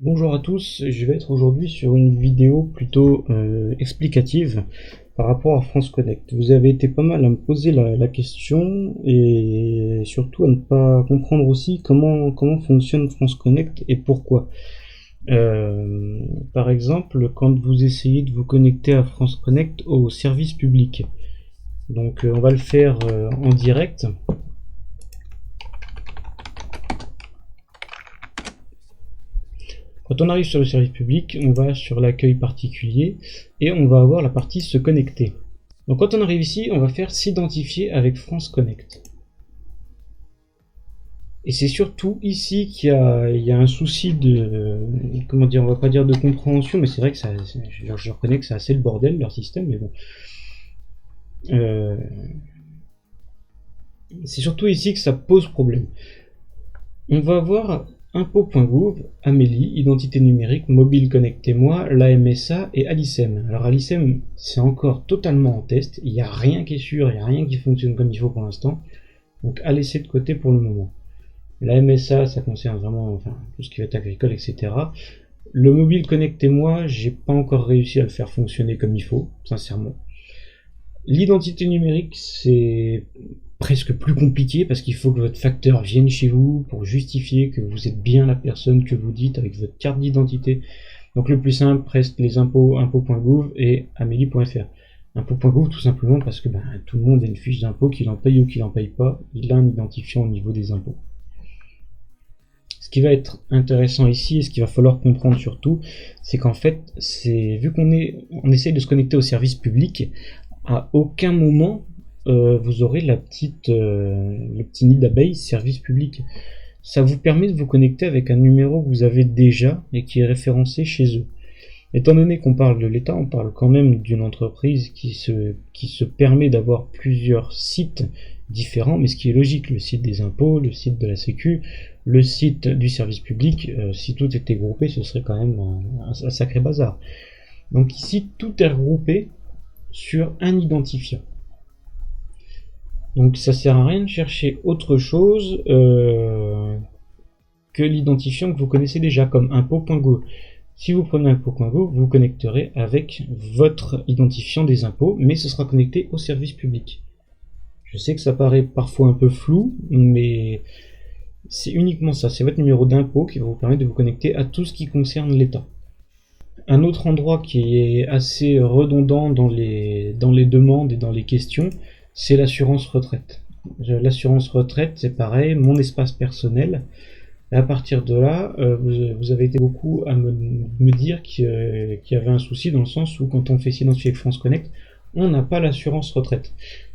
Bonjour à tous, je vais être aujourd'hui sur une vidéo plutôt explicative par rapport à France Connect. Vous avez été pas mal à me poser la question et surtout à ne pas comprendre aussi comment fonctionne France Connect et pourquoi. Par exemple, quand vous essayez de vous connecter à France Connect au service public. Donc on va le faire en direct. Quand on arrive sur le service public, on va sur l'accueil particulier et on va avoir la partie se connecter. Donc quand on arrive ici, on va faire s'identifier avec France Connect. Et c'est surtout ici qu'il y a un souci de, comment dire, on va pas dire de compréhension, mais c'est vrai que je reconnais que c'est assez le bordel leur système, mais bon. C'est surtout ici que ça pose problème. On va avoir impôts.gouv, Amélie, identité numérique, mobile connectez-moi, la MSA et Alicem. Alors Alicem, c'est encore totalement en test, il n'y a rien qui est sûr, il n'y a rien qui fonctionne comme il faut pour l'instant, donc à laisser de côté pour le moment. La MSA, ça concerne vraiment tout ce qui va être agricole, etc. Le mobile connectez-moi, j'ai pas encore réussi à le faire fonctionner comme il faut, sincèrement. L'identité numérique, c'est presque plus compliqué parce qu'il faut que votre facteur vienne chez vous pour justifier que vous êtes bien la personne que vous dites avec votre carte d'identité. Donc le plus simple reste les impôts, impôts.gouv et amélie.fr. Impôts.gouv tout simplement parce que tout le monde a une fiche d'impôt, qu'il en paye ou qu'il en paye pas, il a un identifiant au niveau des impôts. Ce qui va être intéressant ici et ce qu'il va falloir comprendre surtout, c'est qu'en fait, vu on essaye de se connecter au service public, à aucun moment vous aurez le petit nid d'abeille service public. Ça vous permet de vous connecter avec un numéro que vous avez déjà et qui est référencé chez eux. Étant donné qu'on parle de l'État, on parle quand même d'une entreprise qui se permet d'avoir plusieurs sites différents, mais ce qui est logique, le site des impôts, le site de la Sécu, le site du service public, si tout était groupé, ce serait quand même un sacré bazar. Donc ici, tout est regroupé sur un identifiant. Donc ça sert à rien de chercher autre chose que l'identifiant que vous connaissez déjà, comme impôts.gouv. Si vous prenez impôts.gouv, vous vous connecterez avec votre identifiant des impôts, mais ce sera connecté au service public. Je sais que ça paraît parfois un peu flou, mais c'est uniquement ça, c'est votre numéro d'impôt qui va vous permettre de vous connecter à tout ce qui concerne l'État. Un autre endroit qui est assez redondant dans les demandes et dans les questions, c'est l'assurance retraite. L'assurance retraite, c'est pareil, mon espace personnel. Et à partir de là, vous avez été beaucoup à me dire qu'il y avait un souci dans le sens où quand on fait s'identifier avec France Connect, on n'a pas l'assurance retraite.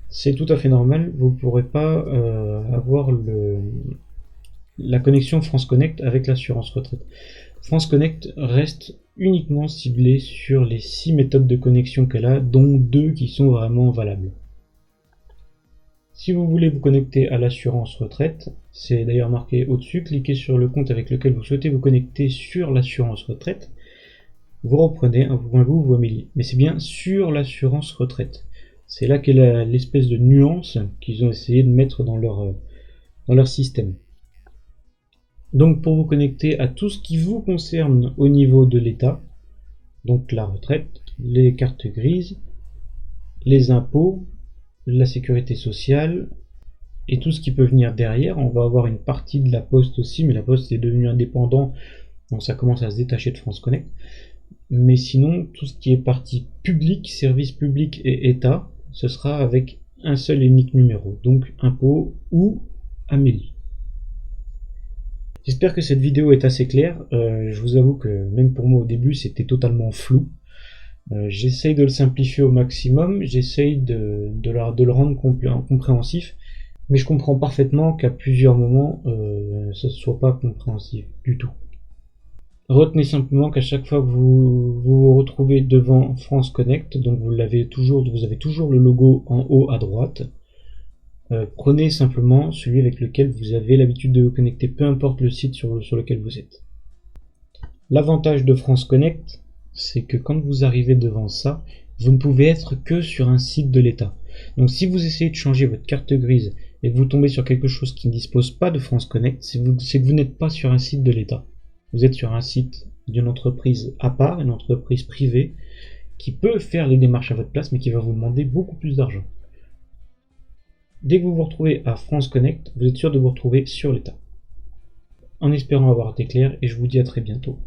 C'est tout à fait normal, vous ne pourrez pas avoir la connexion France Connect avec l'assurance retraite. France Connect reste uniquement ciblée sur les 6 méthodes de connexion qu'elle a, dont 2 qui sont vraiment valables. Si vous voulez vous connecter à l'assurance retraite, c'est d'ailleurs marqué au-dessus, cliquez sur le compte avec lequel vous souhaitez vous connecter sur l'assurance retraite, vous reprenez impôts.gouv ou Amélie, mais c'est bien sur l'assurance retraite. C'est là qu'est l'espèce de nuance qu'ils ont essayé de mettre dans leur système. Donc pour vous connecter à tout ce qui vous concerne au niveau de l'État, donc la retraite, les cartes grises, les impôts, la sécurité sociale et tout ce qui peut venir derrière. On va avoir une partie de la Poste aussi, mais la Poste est devenue indépendant, donc ça commence à se détacher de France Connect. Mais sinon, tout ce qui est partie publique, service public et État, ce sera avec un seul et unique numéro, donc impôt ou Amélie. J'espère que cette vidéo est assez claire. Je vous avoue que même pour moi au début c'était totalement flou. J'essaye de le simplifier au maximum, j'essaye de le rendre compréhensif, mais je comprends parfaitement qu'à plusieurs moments ce ne soit pas compréhensif du tout. Retenez simplement qu'à chaque fois que vous retrouvez devant France Connect, donc vous avez toujours le logo en haut à droite, prenez simplement celui avec lequel vous avez l'habitude de vous connecter, peu importe le site sur lequel vous êtes. L'avantage de France Connect, c'est que quand vous arrivez devant ça, vous ne pouvez être que sur un site de l'État. Donc si vous essayez de changer votre carte grise et que vous tombez sur quelque chose qui ne dispose pas de France Connect, c'est que vous n'êtes pas sur un site de l'État. vous êtes sur un site d'une entreprise à part, une entreprise privée, qui peut faire les démarches à votre place, mais qui va vous demander beaucoup plus d'argent. Dès que vous vous retrouvez à France Connect, vous êtes sûr de vous retrouver sur l'État. En espérant avoir été clair, et je vous dis à très bientôt.